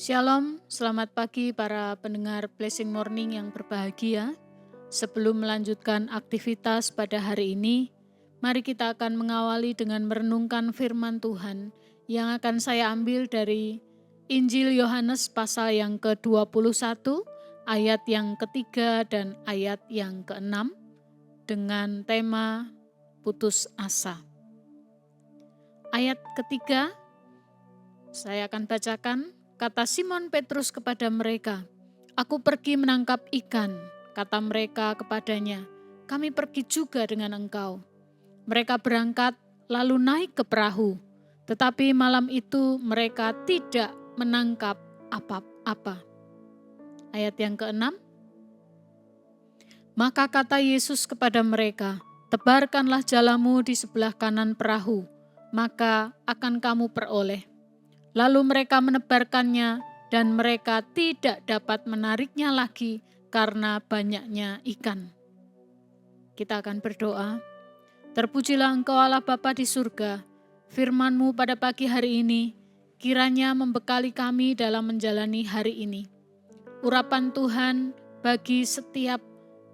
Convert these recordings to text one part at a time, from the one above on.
Shalom, selamat pagi para pendengar Blessing Morning yang berbahagia. Sebelum melanjutkan aktivitas pada hari ini, mari kita akan mengawali dengan merenungkan firman Tuhan yang akan saya ambil dari Injil Yohanes pasal yang ke-21, ayat yang ketiga dan ayat yang ke-6 dengan tema putus asa. Ayat ketiga, saya akan bacakan. Kata Simon Petrus kepada mereka, "Aku pergi menangkap ikan." Kata mereka kepadanya, "Kami pergi juga dengan engkau." Mereka berangkat lalu naik ke perahu, tetapi malam itu mereka tidak menangkap apa-apa. Ayat yang ke-6, maka kata Yesus kepada mereka, "Tebarkanlah jalamu di sebelah kanan perahu, maka akan kamu peroleh." Lalu mereka menebarkannya dan mereka tidak dapat menariknya lagi karena banyaknya ikan. Kita akan berdoa. Terpujilah Engkau Allah Bapa di surga, firman-Mu pada pagi hari ini kiranya membekali kami dalam menjalani hari ini. Urapan Tuhan bagi setiap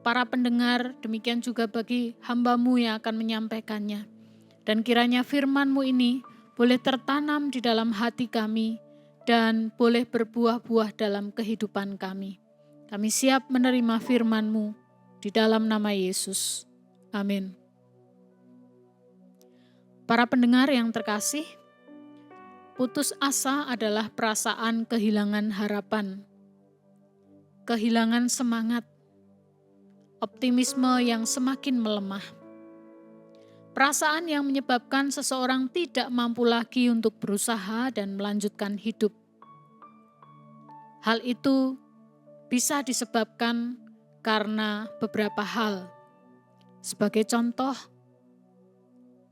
para pendengar, demikian juga bagi hamba-Mu yang akan menyampaikannya. Dan kiranya firman-Mu ini boleh tertanam di dalam hati kami dan boleh berbuah-buah dalam kehidupan kami. Kami siap menerima firman-Mu di dalam nama Yesus. Amin. Para pendengar yang terkasih, putus asa adalah perasaan kehilangan harapan, kehilangan semangat, optimisme yang semakin melemah. Perasaan yang menyebabkan seseorang tidak mampu lagi untuk berusaha dan melanjutkan hidup. Hal itu bisa disebabkan karena beberapa hal. Sebagai contoh,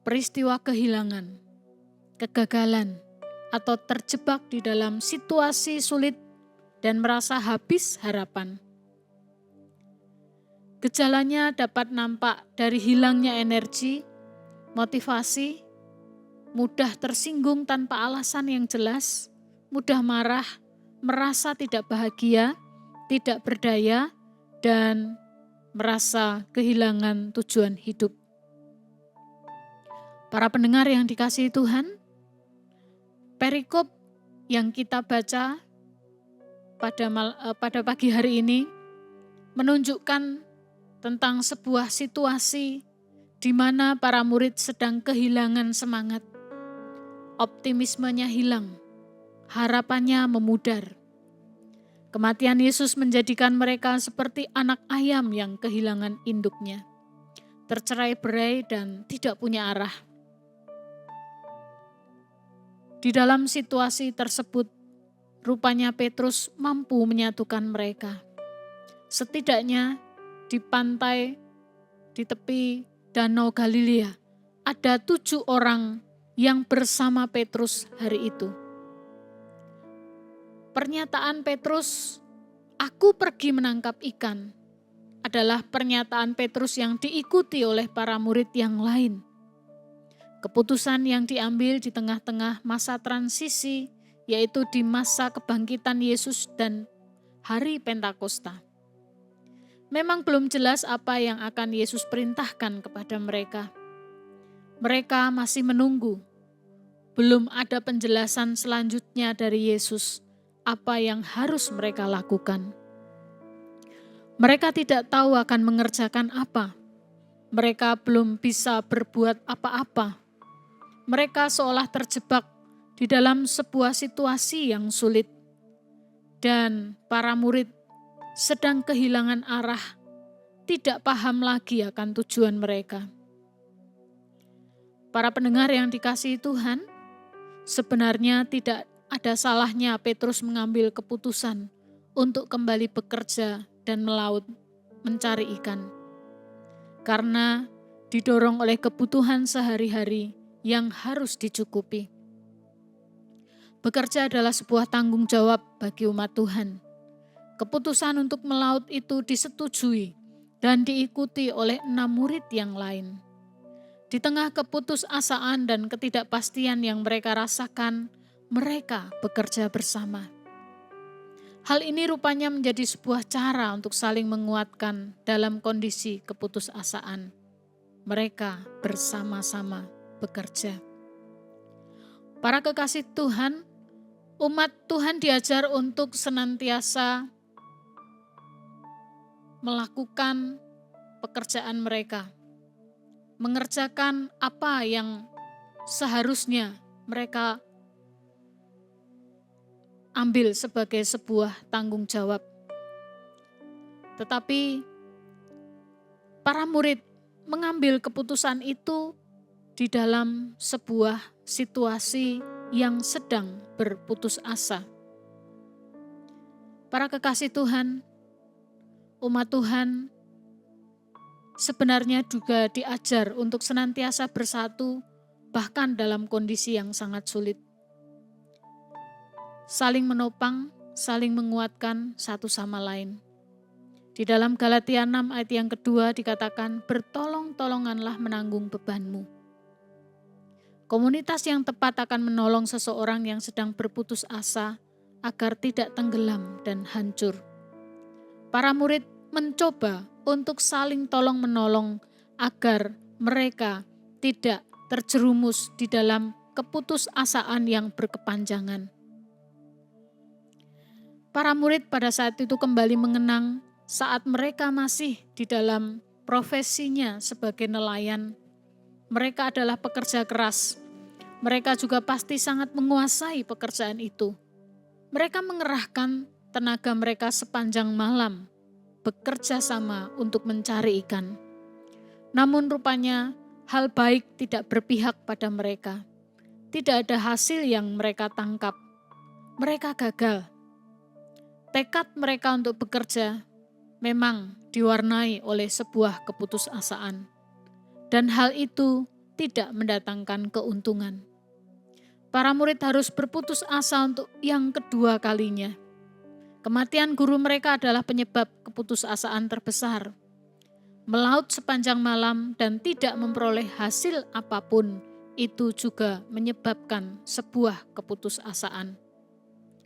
peristiwa kehilangan, kegagalan, atau terjebak di dalam situasi sulit dan merasa habis harapan. Gejalanya dapat nampak dari hilangnya energi, motivasi, mudah tersinggung tanpa alasan yang jelas, mudah marah, merasa tidak bahagia, tidak berdaya, dan merasa kehilangan tujuan hidup. Para pendengar yang dikasihi Tuhan, perikop yang kita baca pada pagi hari ini menunjukkan tentang sebuah situasi di mana para murid sedang kehilangan semangat. Optimismenya hilang, harapannya memudar. Kematian Yesus menjadikan mereka seperti anak ayam yang kehilangan induknya, tercerai-berai dan tidak punya arah. Di dalam situasi tersebut, rupanya Petrus mampu menyatukan mereka. Setidaknya di pantai, di tepi Danau Galilea, ada 7 orang yang bersama Petrus hari itu. Pernyataan Petrus, "Aku pergi menangkap ikan," adalah pernyataan Petrus yang diikuti oleh para murid yang lain. Keputusan yang diambil di tengah-tengah masa transisi, yaitu di masa kebangkitan Yesus dan hari Pentakosta. Memang belum jelas apa yang akan Yesus perintahkan kepada mereka. Mereka masih menunggu. Belum ada penjelasan selanjutnya dari Yesus, apa yang harus mereka lakukan. Mereka tidak tahu akan mengerjakan apa. Mereka belum bisa berbuat apa-apa. Mereka seolah terjebak di dalam sebuah situasi yang sulit. Dan para murid sedang kehilangan arah, tidak paham lagi akan tujuan mereka. Para pendengar yang dikasihi Tuhan, sebenarnya tidak ada salahnya Petrus mengambil keputusan untuk kembali bekerja dan melaut mencari ikan. Karena didorong oleh kebutuhan sehari-hari yang harus dicukupi. Bekerja adalah sebuah tanggung jawab bagi umat Tuhan. Keputusan untuk melaut itu disetujui dan diikuti oleh 6 murid yang lain. Di tengah keputusasaan dan ketidakpastian yang mereka rasakan, mereka bekerja bersama. Hal ini rupanya menjadi sebuah cara untuk saling menguatkan dalam kondisi keputusasaan. Mereka bersama-sama bekerja. Para kekasih Tuhan, umat Tuhan diajar untuk senantiasa melakukan pekerjaan mereka, mengerjakan apa yang seharusnya mereka ambil sebagai sebuah tanggung jawab. Tetapi para murid mengambil keputusan itu di dalam sebuah situasi yang sedang berputus asa. Para kekasih Tuhan, umat Tuhan sebenarnya juga diajar untuk senantiasa bersatu, bahkan dalam kondisi yang sangat sulit. Saling menopang, saling menguatkan satu sama lain. Di dalam Galatia 6 ayat yang kedua dikatakan, bertolong-tolonganlah menanggung bebanmu. Komunitas yang tepat akan menolong seseorang yang sedang berputus asa agar tidak tenggelam dan hancur. Para murid mencoba untuk saling tolong-menolong agar mereka tidak terjerumus di dalam keputusasaan yang berkepanjangan. Para murid pada saat itu kembali mengenang saat mereka masih di dalam profesinya sebagai nelayan. Mereka adalah pekerja keras. Mereka juga pasti sangat menguasai pekerjaan itu. Mereka mengerahkan tenaga mereka sepanjang malam, bekerja sama untuk mencari ikan. Namun rupanya hal baik tidak berpihak pada mereka. Tidak ada hasil yang mereka tangkap. Mereka gagal. Tekad mereka untuk bekerja memang diwarnai oleh sebuah keputusasaan. Dan hal itu tidak mendatangkan keuntungan. Para murid harus berputus asa untuk yang kedua kalinya. Kematian guru mereka adalah penyebab keputusasaan terbesar. Melaut sepanjang malam dan tidak memperoleh hasil apapun, itu juga menyebabkan sebuah keputusasaan.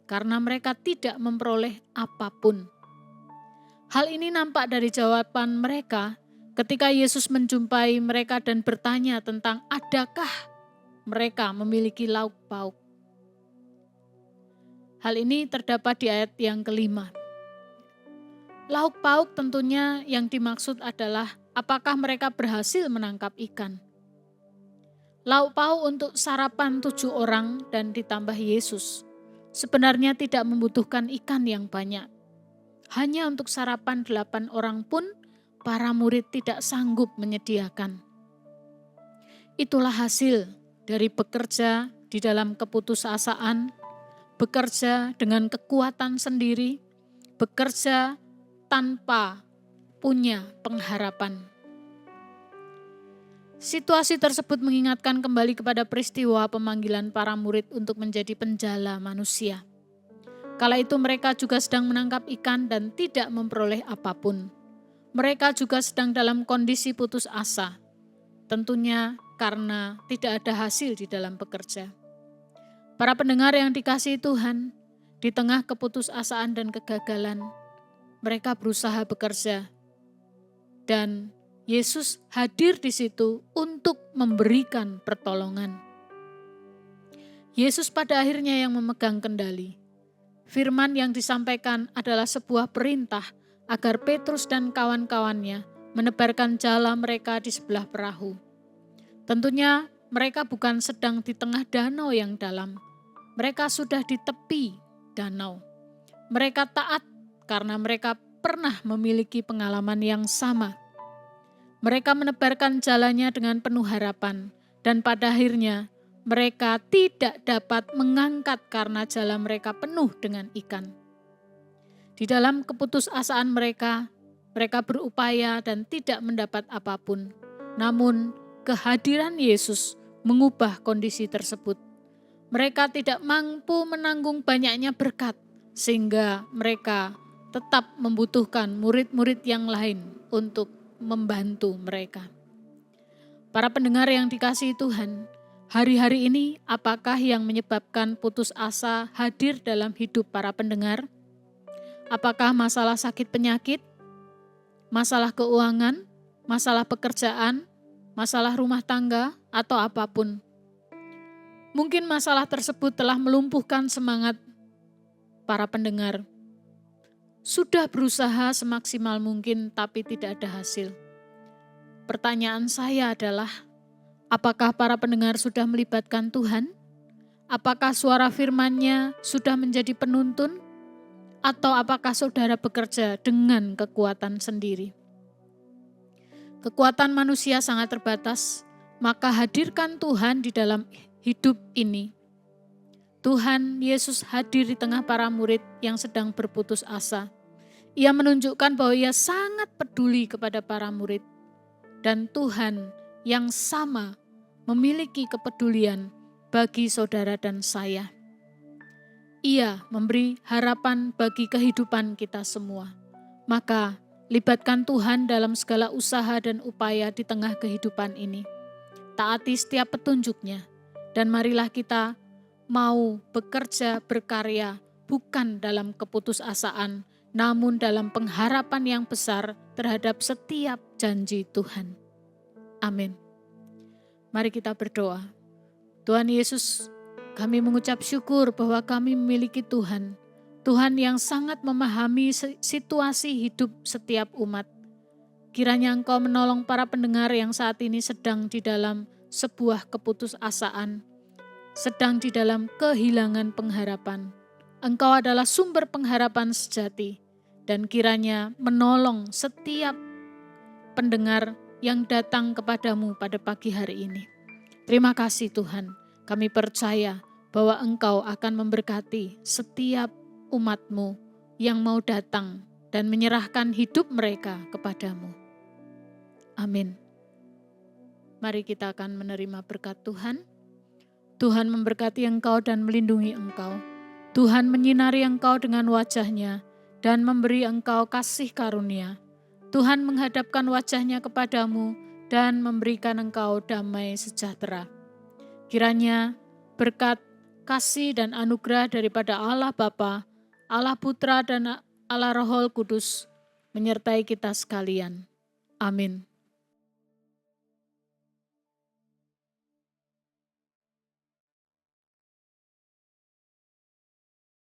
Karena mereka tidak memperoleh apapun. Hal ini nampak dari jawaban mereka ketika Yesus menjumpai mereka dan bertanya tentang adakah mereka memiliki lauk pauk. Hal ini terdapat di ayat yang kelima. Lauk pauk tentunya yang dimaksud adalah apakah mereka berhasil menangkap ikan. Lauk pauk untuk sarapan 7 orang dan ditambah Yesus sebenarnya tidak membutuhkan ikan yang banyak. Hanya untuk sarapan 8 orang pun para murid tidak sanggup menyediakan. Itulah hasil dari bekerja di dalam keputusasaan, bekerja dengan kekuatan sendiri, bekerja tanpa punya pengharapan. Situasi tersebut mengingatkan kembali kepada peristiwa pemanggilan para murid untuk menjadi penjala manusia. Kala itu mereka juga sedang menangkap ikan dan tidak memperoleh apapun. Mereka juga sedang dalam kondisi putus asa. Tentunya karena tidak ada hasil di dalam bekerja. Para pendengar yang dikasihi Tuhan, di tengah keputusasaan dan kegagalan, mereka berusaha bekerja. Dan Yesus hadir di situ untuk memberikan pertolongan. Yesus pada akhirnya yang memegang kendali. Firman yang disampaikan adalah sebuah perintah agar Petrus dan kawan-kawannya menebarkan jala mereka di sebelah perahu. Tentunya mereka bukan sedang di tengah danau yang dalam. Mereka sudah di tepi danau. Mereka taat karena mereka pernah memiliki pengalaman yang sama. Mereka menebarkan jalannya dengan penuh harapan dan pada akhirnya mereka tidak dapat mengangkat karena jala mereka penuh dengan ikan. Di dalam keputusasaan mereka berupaya dan tidak mendapat apapun. Namun kehadiran Yesus mengubah kondisi tersebut. Mereka tidak mampu menanggung banyaknya berkat sehingga mereka tetap membutuhkan murid-murid yang lain untuk membantu mereka. Para pendengar yang dikasihi Tuhan, hari-hari ini apakah yang menyebabkan putus asa hadir dalam hidup para pendengar? Apakah masalah sakit penyakit, masalah keuangan, masalah pekerjaan, masalah rumah tangga, atau apapun. Mungkin masalah tersebut telah melumpuhkan semangat para pendengar. Sudah berusaha semaksimal mungkin tapi tidak ada hasil. Pertanyaan saya adalah, apakah para pendengar sudah melibatkan Tuhan? Apakah suara firman-Nya sudah menjadi penuntun? Atau apakah saudara bekerja dengan kekuatan sendiri? Kekuatan manusia sangat terbatas, maka hadirkan Tuhan di dalam hidup ini. Tuhan Yesus hadir di tengah para murid yang sedang berputus asa. Ia menunjukkan bahwa ia sangat peduli kepada para murid. Dan Tuhan yang sama memiliki kepedulian bagi saudara dan saya. Ia memberi harapan bagi kehidupan kita semua. Maka libatkan Tuhan dalam segala usaha dan upaya di tengah kehidupan ini. Taati setiap petunjuk-Nya. Dan marilah kita mau bekerja berkarya bukan dalam keputusasaan, namun dalam pengharapan yang besar terhadap setiap janji Tuhan. Amin. Mari kita berdoa. Tuhan Yesus, kami mengucap syukur bahwa kami memiliki Tuhan. Tuhan yang sangat memahami situasi hidup setiap umat. Kiranya Engkau menolong para pendengar yang saat ini sedang di dalam sebuah keputusasaan, sedang di dalam kehilangan pengharapan. Engkau adalah sumber pengharapan sejati, dan kiranya menolong setiap pendengar yang datang kepadamu pada pagi hari ini. Terima kasih Tuhan, kami percaya bahwa Engkau akan memberkati setiap umat-Mu yang mau datang dan menyerahkan hidup mereka kepadamu. Amin. Mari kita akan menerima berkat Tuhan. Tuhan memberkati engkau dan melindungi engkau. Tuhan menyinari engkau dengan wajah-Nya dan memberi engkau kasih karunia. Tuhan menghadapkan wajah-Nya kepadamu dan memberikan engkau damai sejahtera. Kiranya berkat, kasih dan anugerah daripada Allah Bapa, Allah Putra dan Allah Roh Kudus menyertai kita sekalian. Amin.